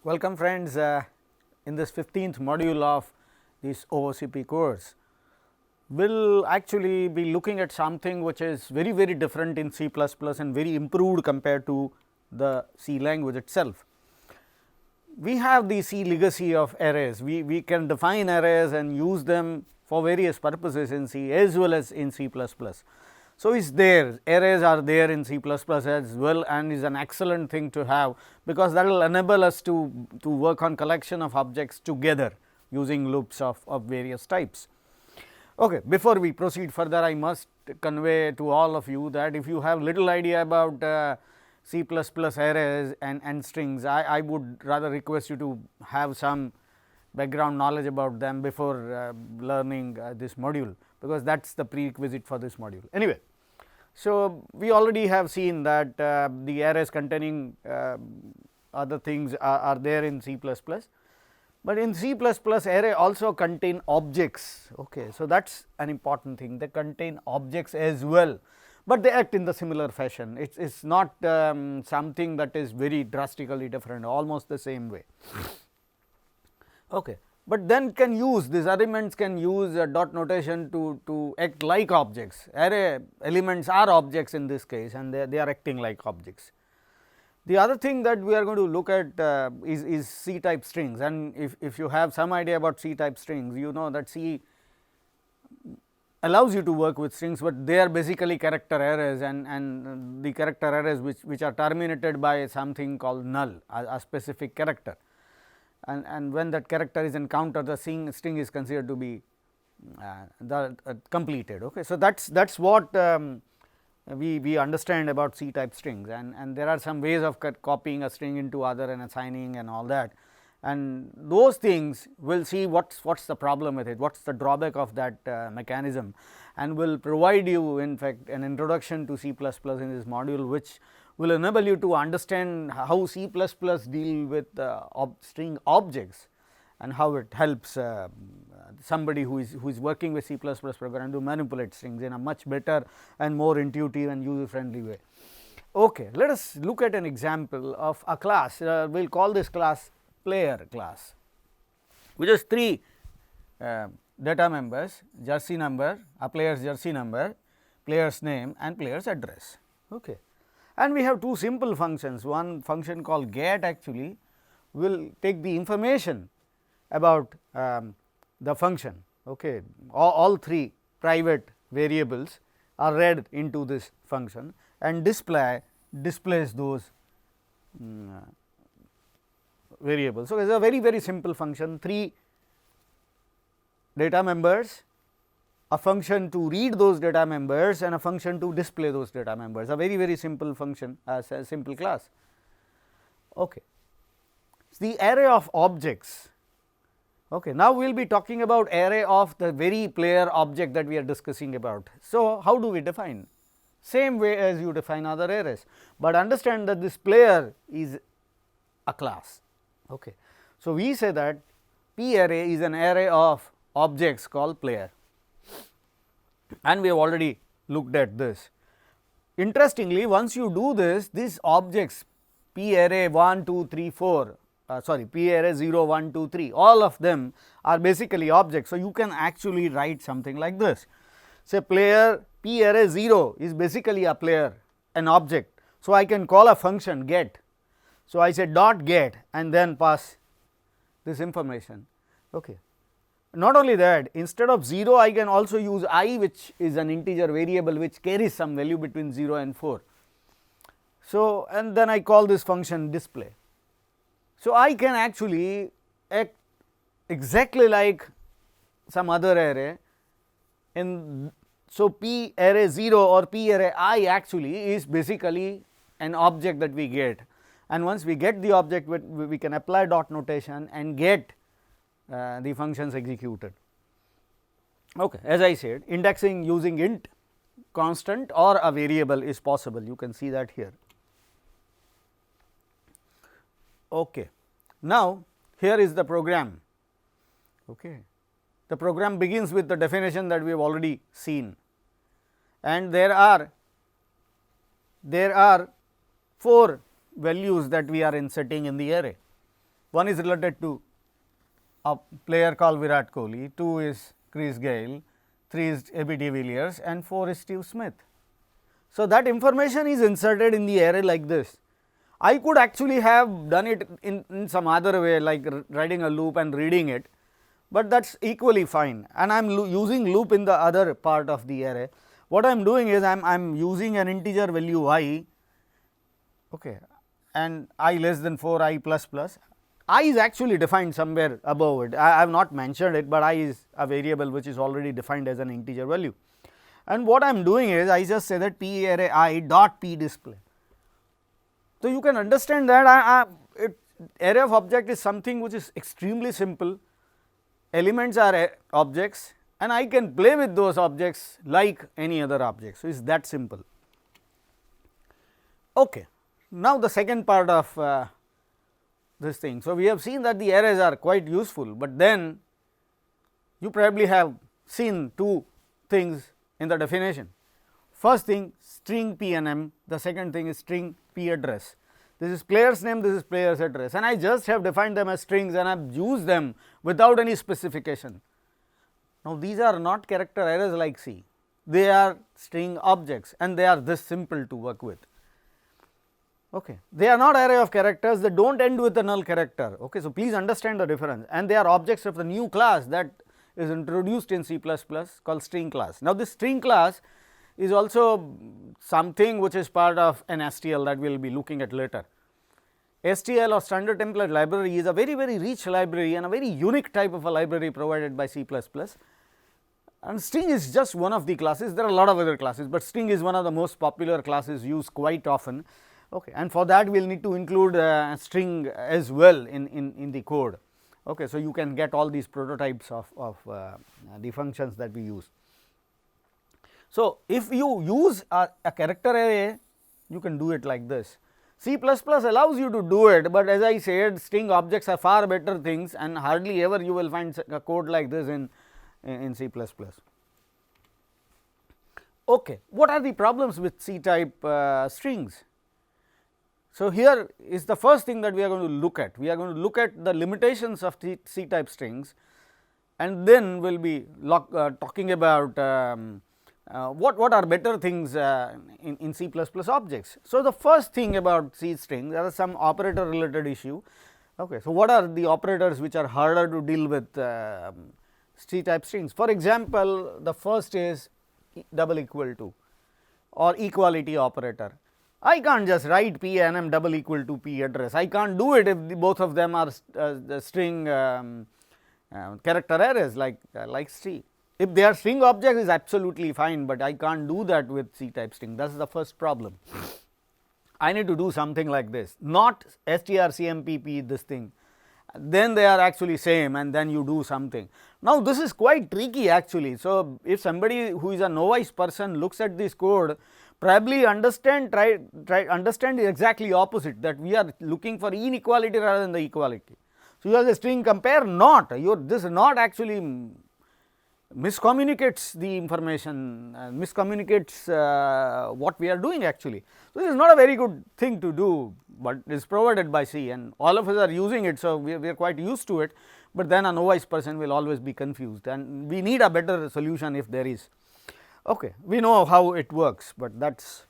Welcome friends, in this 15th module of this OOCP course, we will actually be looking at something which is very different in C++ and very improved compared to the C language itself. We have the C legacy of arrays, we can define arrays and use them for various purposes in C as well as in C++. So, is there arrays are there in C++ as well, and is an excellent thing to have, because that will enable us to work on collection of objects together using loops of various types. Okay. Before we proceed further, I must convey to all of you that if you have little idea about C++ arrays and strings, I would rather request you to have some background knowledge about them before learning this module, because that is the prerequisite for this module. Anyway, so we already have seen that the arrays containing other things are there in C++, but in C++ array also contain objects. Okay. So, that is an important thing, they contain objects as well, but they act in the similar fashion. It is not something that is very drastically different, almost the same way. Okay. But then can use these elements can use dot notation to act like objects. Array elements are objects in this case, and they are acting like objects. The other thing that we are going to look at is C type strings, and if you have some idea about C type strings, you know that C allows you to work with strings, but they are basically character arrays, and the character arrays which are terminated by something called null, a specific character. And when that character is encountered, the string is considered to be completed. Okay. So, that is what we understand about C type strings, and there are some ways of copying a string into other and assigning and all that, and those things we will see what is the problem with it, what is the drawback of that mechanism, and will provide you in fact an introduction to C++ in this module, which will enable you to understand how C++ deal with string objects, and how it helps somebody who is working with C++ program to manipulate strings in a much better and more intuitive and user friendly way. Okay. Let us look at an example of a class. We will call this class player class, which is 3 data members: jersey number, a player's jersey number, player's name, and player's address. Okay. And we have two simple functions. One function called get actually will take the information about the function. Okay. All 3 private variables are read into this function, and displays those variables. So, it is a very simple function, 3 data members, a function to read those data members, and a function to display those data members, a very simple function as a simple class. Okay. The array of objects. Okay. Now, we will be talking about array of the very player object that we are discussing about. So, how do we define? Same way as you define other arrays, but understand that this player is a class. Okay. So, we say that P array is an array of objects called player, and we have already looked at this. Interestingly, once you do this, these objects P array 1, 2, 3, 4, sorry, P array 0, 1, 2, 3, all of them are basically objects. So, you can actually write something like this. Say player P array 0 is basically a player, an object. So, I can call a function get. So, I say dot get and then pass this information. Okay. Not only that, instead of 0, I can also use I, which is an integer variable which carries some value between 0 and 4. So, and then I call this function display. So, I can actually act exactly like some other array in. So, P array 0 or P array I actually is basically an object that we get, and once we get the object, we can apply dot notation and get the functions executed. Okay. As I said, indexing using int, constant, or a variable is possible. You can see that here. Okay. Now, here is the program. Okay. The program begins with the definition that we have already seen, and there are 4 values that we are inserting in the array. One is related to a player called Virat Kohli, 2 is Chris Gayle, 3 is A.B. de Villiers and 4 is Steve Smith. So, that information is inserted in the array like this. I could actually have done it in some other way, like writing a loop and reading it, but that is equally fine, and I am using loop in the other part of the array. What I am doing is I am using an integer value I, okay, and I less than 4 I plus plus. I is actually defined somewhere above it. I have not mentioned it, but I is a variable which is already defined as an integer value. And what I am doing is I just say that p array I dot p display. So, you can understand that array of object is something which is extremely simple. Elements are objects and I can play with those objects like any other object. So, it is that simple. Okay. Now, the second part of this thing. So, we have seen that the arrays are quite useful, but then you probably have seen two things in the definition. First thing string p and m, the second thing is string p address. This is player's name, this is player's address, and I just have defined them as strings and I have used them without any specification. Now, these are not character arrays like C, they are string objects and they are this simple to work with. Okay. They are not array of characters, they do not end with a null character. Okay. So, please understand the difference, and they are objects of the new class that is introduced in C++ called string class. Now, this string class is also something which is part of an STL that we will be looking at later. STL or standard template library is a very rich library and a very unique type of a library provided by C++, and string is just one of the classes. There are a lot of other classes, but string is one of the most popular classes used quite often. Okay. And for that we will need to include string as well in the code. Okay. So, you can get all these prototypes of the functions that we use. So, if you use a character array, you can do it like this. C++ allows you to do it, but as I said, string objects are far better things and hardly ever you will find a code like this in C++. Okay. What are the problems with C type strings? So, here is the first thing that we are going to look at. We are going to look at the limitations of the C type strings, and then we will be talking about what are better things in C++ objects. So, the first thing about C string, there are some operator related issue. Okay. So, what are the operators which are harder to deal with C type strings? For example, the first is double equal to or equality operator. I can't just write p and m double equal to p address. I can't do it if both of them are the string character arrays like C. If they are string objects, is absolutely fine, but I can't do that with C type string. That is the first problem. I need to do something like this, not strcmpp this thing, then they are actually same and then you do something. Now, this is quite tricky actually. So, if somebody who is a novice person looks at this code, probably understand exactly opposite, that we are looking for inequality rather than the equality. So, you have the string compare not, this not actually miscommunicates the information, miscommunicates what we are doing actually. So, this is not a very good thing to do, but it is provided by C and all of us are using it. So, we are quite used to it, but then a novice person will always be confused and we need a better solution if there is. Okay. We know how it works, but that is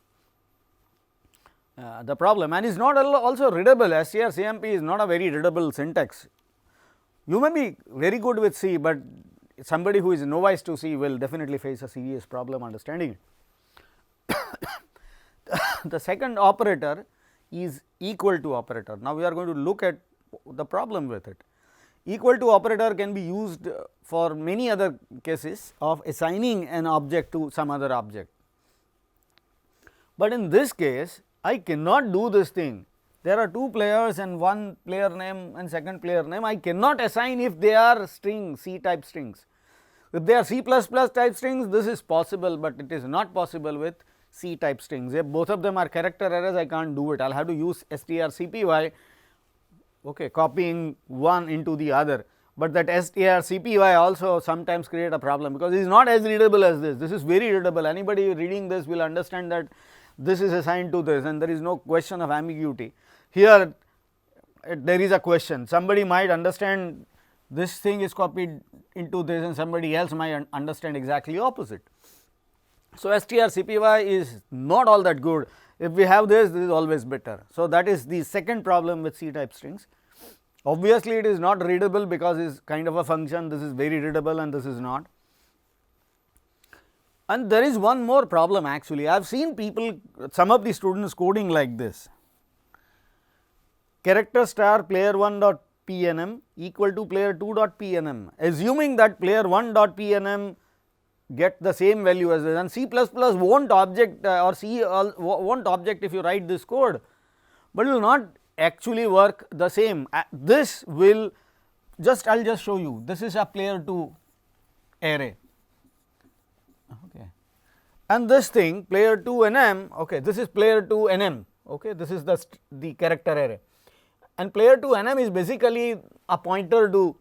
the problem, and is not also readable. strcmp is not a very readable syntax. You may be very good with C, but somebody who is novice to C will definitely face a serious problem understanding it. The second operator is equal to operator. Now, we are going to look at the problem with it. Equal to operator can be used for many other cases of assigning an object to some other object, but in this case I cannot do this thing. There are two players and one player name and second player name. I cannot assign if they are string C type strings. If they are C++ type strings, this is possible, but it is not possible with C type strings. If both of them are character arrays, I can't do it. I will have to use strcpy, okay, copying one into the other, but that strcpy also sometimes create a problem, because it is not as readable as this. This is very readable. Anybody reading this will understand that this is assigned to this and there is no question of ambiguity. Here there is a question. Somebody might understand this thing is copied into this and somebody else might understand exactly opposite. So, strcpy is not all that good. If we have this is always better. So, that is the second problem with C type strings. Obviously, it is not readable because it is kind of a function, this is very readable and this is not. And there is one more problem actually. I have seen people, some of the students coding like this, character star player 1 dot pnm equal to player 2 dot pnm, assuming that player 1 dot pnm get the same value as this, and C++ won't object or C won't object if you write this code, but it will not actually work the same. This will just, I will just show you, this is a player 2 array, okay, and this thing player 2 nm, okay, this is player 2 nm, okay, this is the character array, and player 2 nm is basically a pointer to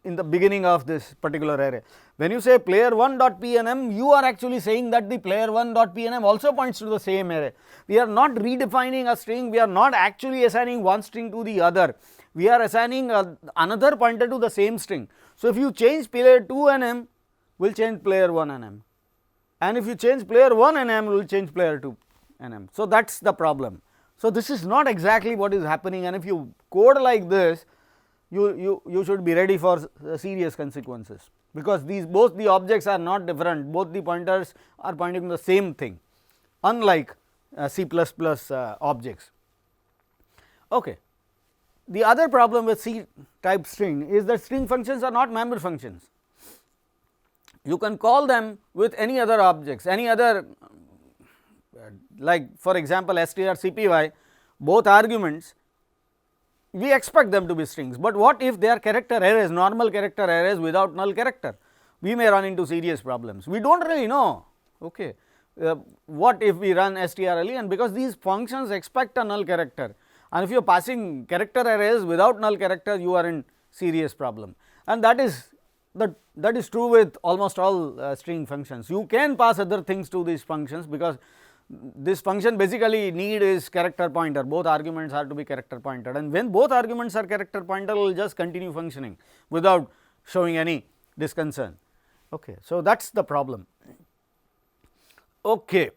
in the beginning of this particular array. When you say player 1 dot pnm, you are actually saying that the player 1 dot pnm also points to the same array. We are not redefining a string, we are not actually assigning one string to the other, we are assigning another pointer to the same string. So, if you change player 2 nm, will change player 1 nm, and if you change player 1 nm, will change player 2 nm. So, that is the problem. So, this is not exactly what is happening, and if you code like this, you should be ready for serious consequences, because these both the objects are not different, both the pointers are pointing to the same thing, unlike C++ objects. Okay. The other problem with C type string is that string functions are not member functions. You can call them with any other objects, any other, like for example, strcpy, both arguments we expect them to be strings, but what if they are character arrays, normal character arrays without null character? We may run into serious problems. We do not really know, okay. What if we run strlen, because these functions expect a null character, and if you are passing character arrays without null character, you are in serious problem, and that is true with almost all string functions. You can pass other things to these functions, because this function basically need is character pointer, both arguments are to be character pointed, and when both arguments are character pointer, will just continue functioning without showing any disconcern. Okay. So, that is the problem. Okay.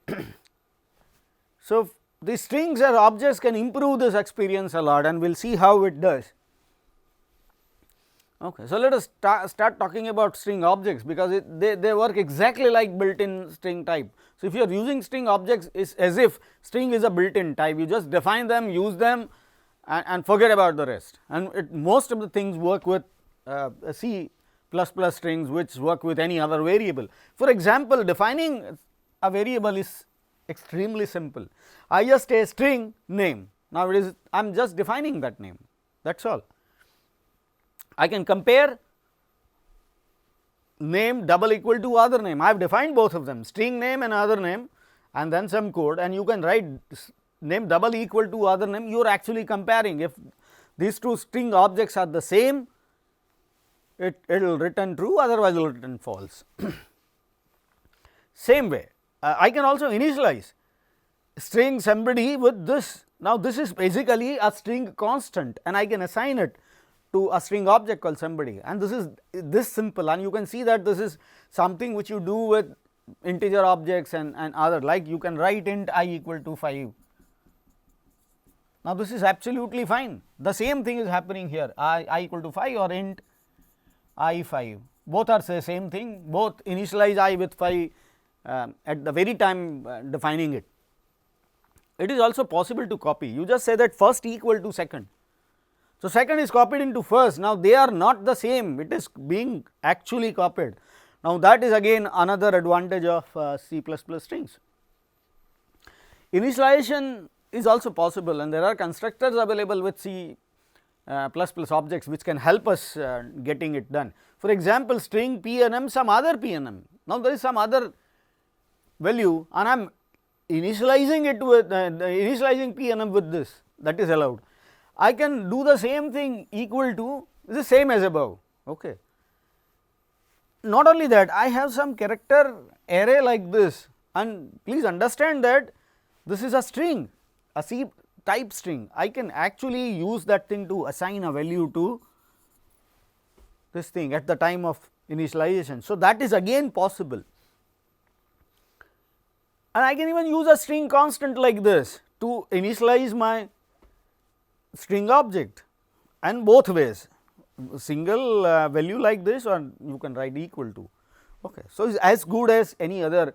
So, the strings or objects can improve this experience a lot, and we will see how it does. Okay. So, let us start talking about string objects, because they work exactly like built in string type. So, if you are using string objects, is as if string is a built in type, you just define them, use them and forget about the rest, and most of the things work with C++ strings, which work with any other variable. For example, defining a variable is extremely simple. I just say string name, now it is I am just defining that name, that is all. I can compare name double equal to other name, I have defined both of them, string name and other name, and then some code, and you can write name double equal to other name. You are actually comparing, if these two string objects are the same, it will return true, otherwise it will return false. Same way, I can also initialize string somebody with this. Now, this is basically a string constant, and I can assign it to a string object called somebody, and this is this simple, and you can see that this is something which you do with integer objects and other, like you can write int I equal to 5. Now, this is absolutely fine. The same thing is happening here, I equal to 5 or int I 5, both are the same thing, both initialize I with 5 at the very time defining it. It is also possible to copy, you just say that first equal to second. So, second is copied into first. Now, they are not the same, it is being actually copied. Now, that is again another advantage of C++ strings. Initialization is also possible, and there are constructors available with C++ objects which can help us getting it done. For example, string pnm some other pnm. Now, there is some other value, and I am initializing it with initializing pnm with this, that is allowed. I can do the same thing equal to the same as above. Okay. Not only that, I have some character array like this, and please understand that this is a string, a C type string, I can actually use that thing to assign a value to this thing at the time of initialization. So, that is again possible, and I can even use a string constant like this to initialize my string object, and both ways, single value like this, or you can write equal to. Okay. So, it is as good as any other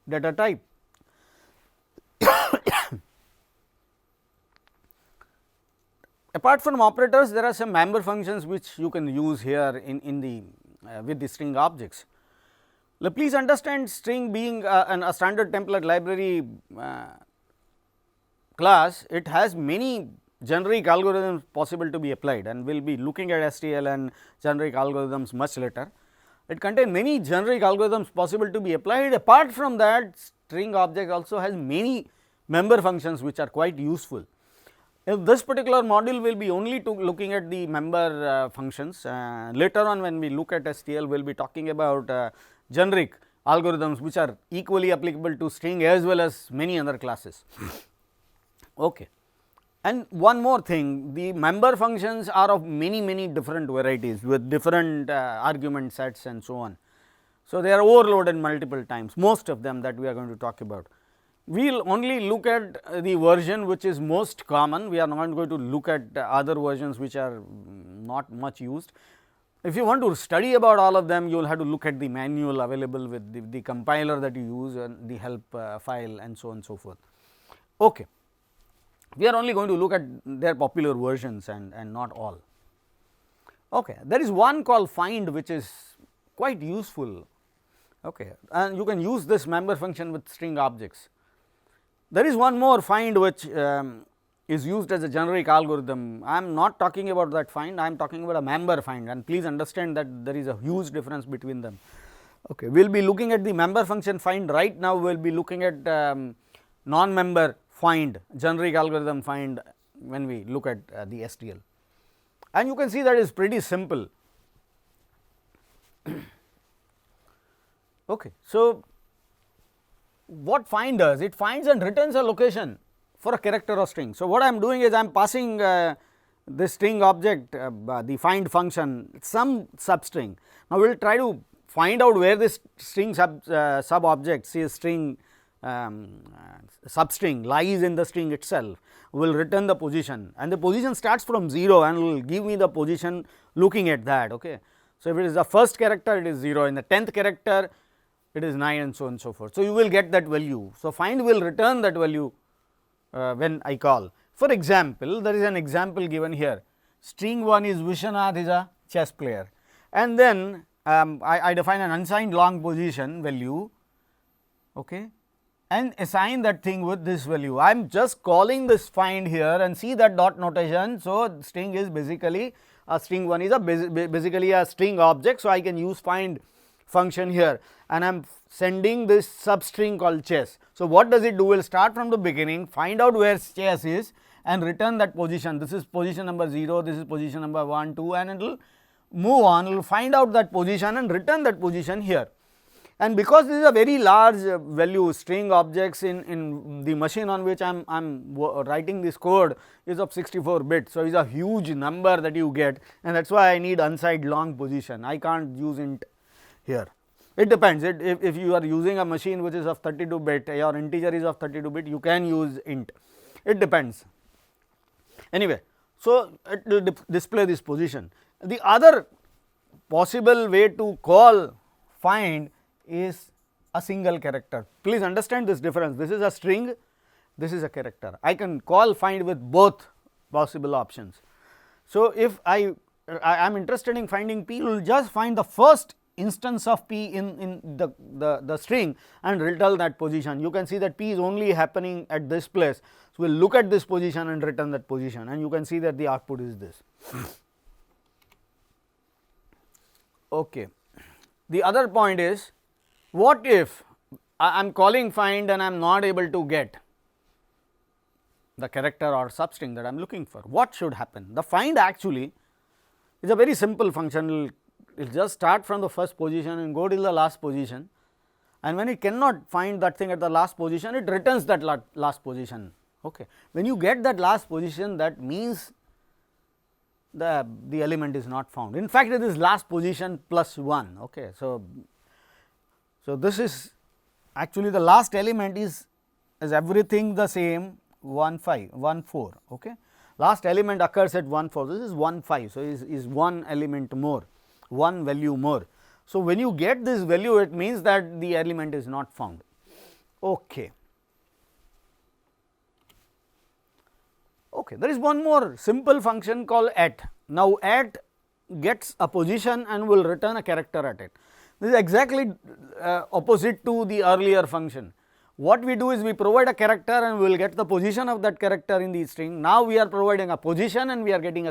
data type. Apart from operators, there are some member functions which you can use here in the with the string objects. Now, please understand, string being a standard template library class, it has many generic algorithms possible to be applied, and we will be looking at STL and generic algorithms much later. It contains many generic algorithms possible to be applied. Apart from that, string object also has many member functions which are quite useful. If this particular module will be only to looking at the member functions, later on when we look at STL, we will be talking about generic algorithms which are equally applicable to string as well as many other classes. Okay. And one more thing, the member functions are of many different varieties with different argument sets and so on. So, they are overloaded multiple times, most of them that we are going to talk about. We will only look at the version which is most common, we are not going to look at other versions which are not much used. If you want to study about all of them, you will have to look at the manual available with the compiler that you use and the help file and so on and so forth. Okay. We are only going to look at their popular versions and not all. Okay. There is one called find which is quite useful, okay, and you can use this member function with string objects. There is one more find which is used as a generic algorithm. I am not talking about that find, I am talking about a member find, and please understand that there is a huge difference between them. Okay. We will be looking at the member function find right now, we will be looking at non-member find, generic algorithm find when we look at the STL, and you can see that is pretty simple. Okay. So, what find does? It finds and returns a location for a character or string. So, what I am doing is I am passing this string object the find function some substring. Now, we will try to find out where this string sub object, say string substring lies in the string itself, will return the position, and the position starts from 0 and will give me the position looking at that. Okay. So, if it is the first character, it is 0, in the 10th character it is 9 and so on and so forth. So, you will get that value. So, find will return that value when I call. For example, there is an example given here, string 1 is Vishwanath is a chess player, and then I define an unsigned long position value, okay, and assign that thing with this value. I am just calling this find here and see that dot notation. So, string is basically a string 1 is a basically a string object. So, I can use find function here, and I am sending this substring called chess. So, what does it do? Will start from the beginning, find out where chess is and return that position. This is position number 0, this is position number 1, 2, and it will move on, it will find out that position and return that position here. And because this is a very large value string objects in the machine on which I am writing this code is of 64 bits. So, it is a huge number that you get, and that is why I need unsigned long position. I can't use int here. It depends, if you are using a machine which is of 32 bit, your integer is of 32 bit, you can use int, it depends. Anyway, so it will display this position. The other possible way to call find is a single character. Please understand this difference, this is a string, this is a character. I can call find with both possible options. So, if I am interested in finding p, we will just find the first instance of p in the string and return that position. You can see that p is only happening at this place. So, we will look at this position and return that position, and you can see that the output is this. Okay. The other point is, what if I am calling find and I am not able to get the character or substring that I am looking for? What should happen? The find actually is a very simple function. It will just start from the first position and go till the last position, and when it cannot find that thing at the last position, it returns that last position Okay. When you get that last position, that means the element is not found. In fact, it is last position plus 1. Okay. So this is actually the last element is everything the same 1 5 1 4. Okay. Last element occurs at 1 4. This is 1 5. So is one element more, one value more. So when you get this value, it means that the element is not found. Okay. Okay. There is one more simple function called at. Now at gets a position and will return a character at it. This is exactly opposite to the earlier function. What we do is we provide a character and we will get the position of that character in the string. Now we are providing a position and we are getting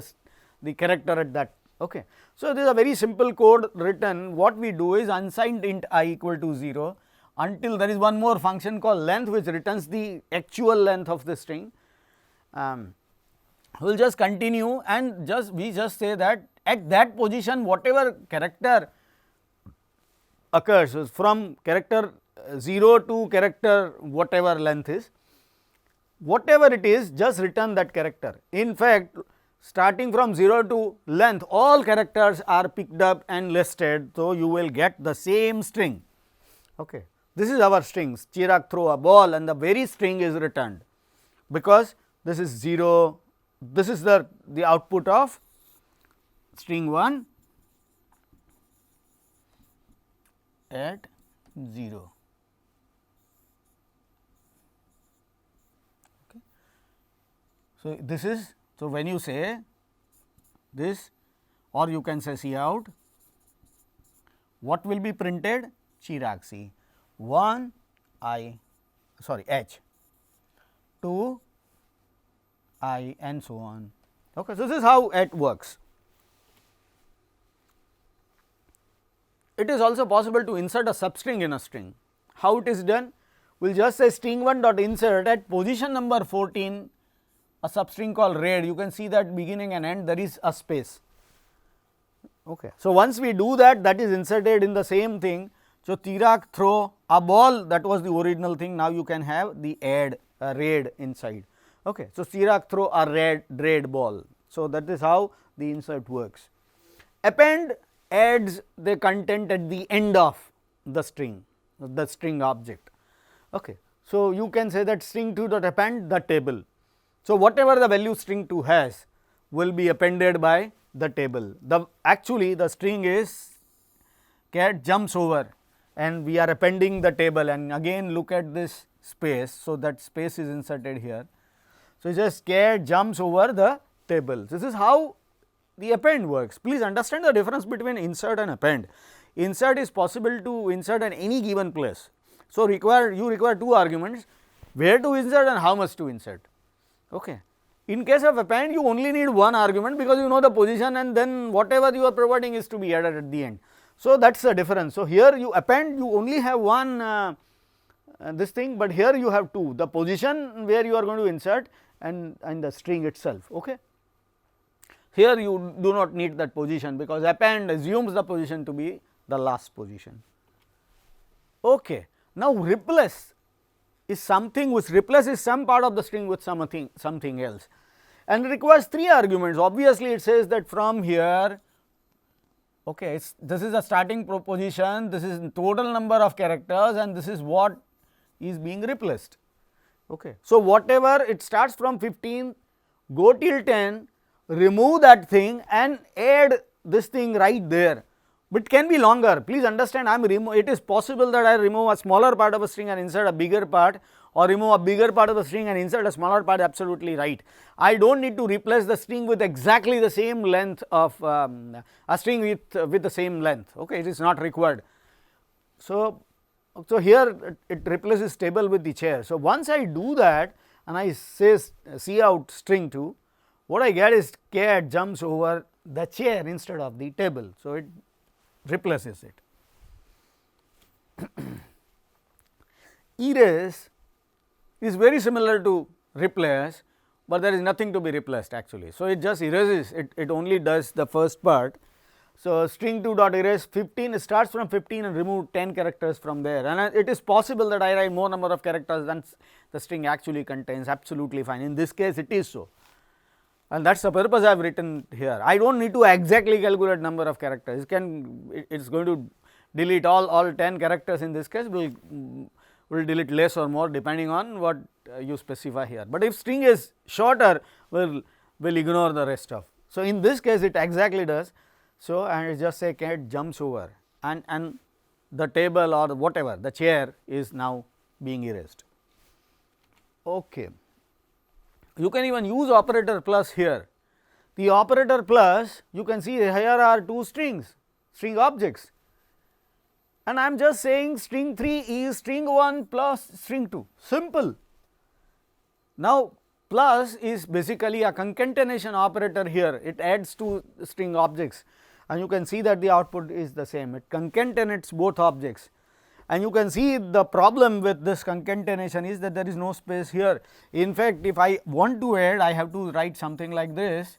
the character at that. Okay. So this is a very simple code written. What we do is unsigned int I equal to 0 until there is one more function called length, which returns the actual length of the string. We will just continue and we just say that at that position whatever character occurs from character 0 to character whatever length is, whatever it is, just return that character. In fact, starting from 0 to length, all characters are picked up and listed. So you will get the same string. Okay. This is our strings, Chirag throw a ball, and the very string is returned, because this is 0, this is the output of string 1 at 0. Okay. So this is, so when you say this, or you can say C out, what will be printed? Chirag, see 1 I, sorry, H, 2 I, and so on. Okay. So this is how at works. It is also possible to insert a substring in a string. How it is done? We will just say string 1 dot insert at position number 14 a substring called red. You can see that beginning and end there is a space. Okay. So once we do that, that is inserted in the same thing. So Chirag throw a ball, that was the original thing. Now you can have the red inside. Okay. So Chirag throw a red ball. So that is how the insert works. Append adds the content at the end of the string object. Okay. So you can say that string 2 dot append the table. So whatever the value string 2 has will be appended by the table. Actually the string is cat jumps over and we are appending the table, and again look at this space. So that space is inserted here. So just cat jumps over the table. This is how the append works. Please understand the difference between insert and append. Insert is possible to insert at any given place. So you require two arguments, where to insert and how much to insert. Okay. In case of append, you only need one argument, because you know the position, and then whatever you are providing is to be added at the end. So that is the difference. So here you append, you only have one this thing, but here you have two, the position where you are going to insert and the string itself. Okay. Here you do not need that position, because append assumes the position to be the last position. Okay. Now replace is something which replaces some part of the string with something else, and requires three arguments. Obviously it says that from here, okay, this is a starting proposition, this is total number of characters, and this is what is being replaced. Okay. So whatever it starts from 15, go till 10, remove that thing and add this thing right there, but can be longer. Please understand, it is possible that I remove a smaller part of a string and insert a bigger part, or remove a bigger part of the string and insert a smaller part, absolutely right. I do not need to replace the string with exactly the same length of a string with the same length. Okay, it is not required. So here it replaces table with the chair. So once I do that and I say C out string 2, what I get is cat jumps over the chair instead of the table. So it replaces it. Erase is very similar to replace, but there is nothing to be replaced actually. So it just erases, it only does the first part. So, string 2 dot erase 15 starts from 15 and remove 10 characters from there, and it is possible that I write more number of characters than the string actually contains, absolutely fine. In this case it is so, and that is the purpose I have written here. I do not need to exactly calculate number of characters, it is going to delete all 10 characters in this case, will delete less or more depending on what you specify here, but if string is shorter, will ignore the rest of. So, in this case it exactly does. So, and just say cat jumps over, and the table or whatever, the chair is now being erased. Okay. You can even use operator plus here. The operator plus, you can see here are two strings, string objects, and I am just saying string 3 is string 1 plus string 2, simple. Now, plus is basically a concatenation operator here, it adds two string objects, and you can see that the output is the same, it concatenates both objects. And you can see the problem with this concatenation is that there is no space here. In fact, if I want to add, I have to write something like this,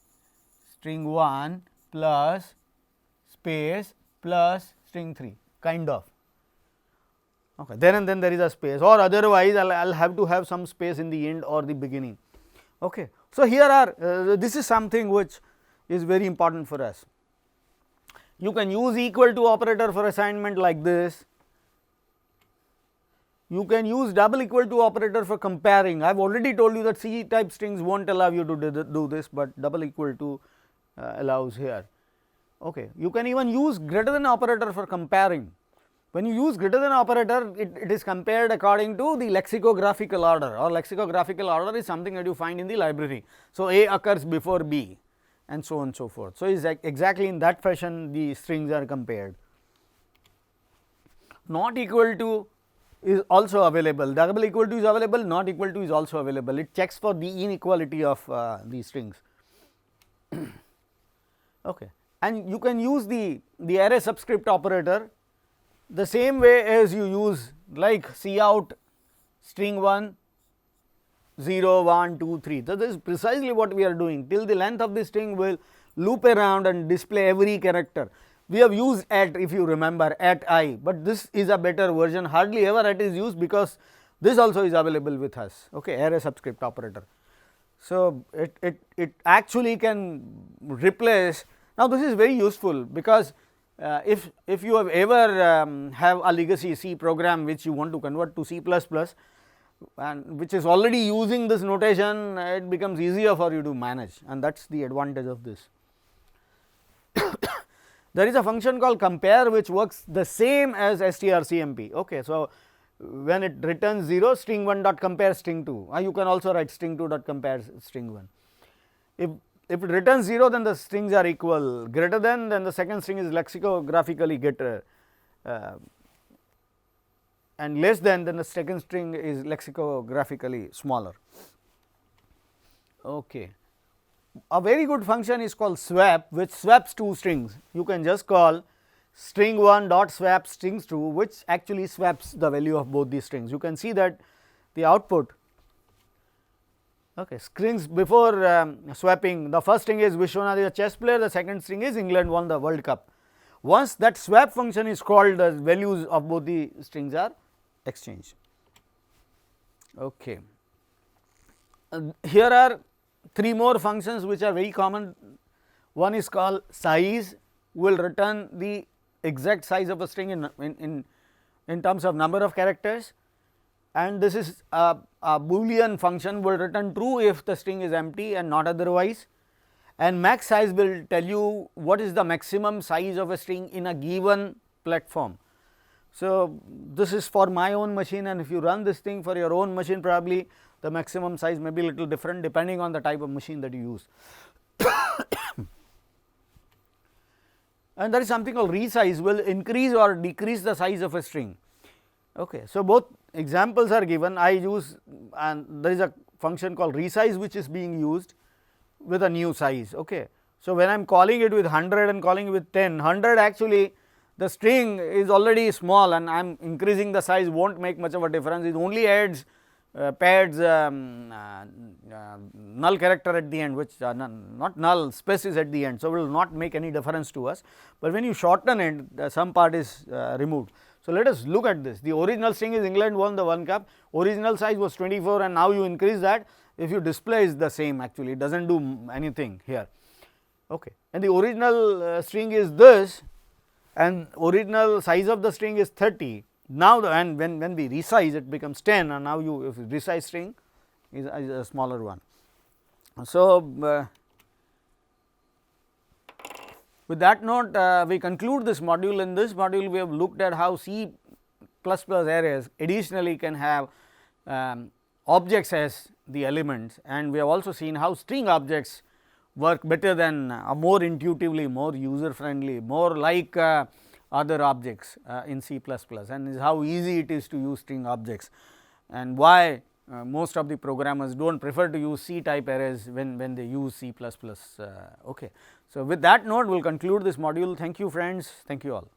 string 1 plus space plus string 3, kind of. Okay. Then and then there is a space, or otherwise I will have to have some space in the end or the beginning. Okay. So, here are this is something which is very important for us. You can use equal to operator for assignment like this. You can use double equal to operator for comparing. I have already told you that C type strings will not allow you to do this, but double equal to allows here. Okay. You can even use greater than operator for comparing. When you use greater than operator, it is compared according to the lexicographical order, or lexicographical order is something that you find in the library. So, A occurs before B, and so on and so forth. So, is exactly in that fashion the strings are compared. Not equal to is also available, double equal to is available, not equal to is also available, it checks for the inequality of these strings. Okay. And you can use the array subscript operator the same way as you use like cout string 1 0 1 2 3. So, this is precisely what we are doing, till the length of the string will loop around and display every character. We have used at, if you remember, at I, but this is a better version, hardly ever at is used, because this also is available with us, okay, array subscript operator. So, it actually can replace. Now, this is very useful, because if you have ever have a legacy C program which you want to convert to C++, and which is already using this notation, it becomes easier for you to manage, and that is the advantage of this. There is a function called compare which works the same as strcmp. Okay. So, when it returns 0, string 1 dot compare string 2, you can also write string 2 dot compare string 1. If it returns 0, then the strings are equal, greater than, then the second string is lexicographically greater, and less than, then the second string is lexicographically smaller. Okay. A very good function is called swap, which swaps two strings. You can just call string 1 dot swap strings 2, which actually swaps the value of both these strings. You can see that the output, okay, strings before swapping, the first string is Vishwanath is a chess player, the second string is England won the World Cup. Once that swap function is called, the values of both the strings are exchanged. Okay. Here are three more functions which are very common. One is called size, will return the exact size of a string in terms of number of characters, and this is a boolean function, will return true if the string is empty and not otherwise, and max size will tell you what is the maximum size of a string in a given platform. So, this is for my own machine, and if you run this thing for your own machine, probably the maximum size may be little different depending on the type of machine that you use. And there is something called resize, will increase or decrease the size of a string. Okay. So, both examples are given, I use, and there is a function called resize which is being used with a new size. Okay. So, when I am calling it with 100 and calling it with 10, 100 actually the string is already small, and I am increasing the size will not make much of a difference, it only adds pairs null character at the end, which not null, space is at the end. So, will not make any difference to us, but when you shorten it, some part is removed. So, let us look at this. The original string is England won the 1 cup, original size was 24 and now you increase that. If you display is the same, actually it does not do anything here. Okay. And the original string is this, and original size of the string is 30. Now, and when we resize it becomes 10, and now you if you resize string is a smaller one. So, with that note, we conclude this module. In this module, we have looked at how C++ arrays additionally can have objects as the elements, and we have also seen how string objects work better than more intuitively, more user friendly, more like other objects in C++, and is how easy it is to use string objects, and why most of the programmers do not prefer to use C type arrays when they use C++. Okay. So, with that note we will conclude this module. Thank you friends, thank you all.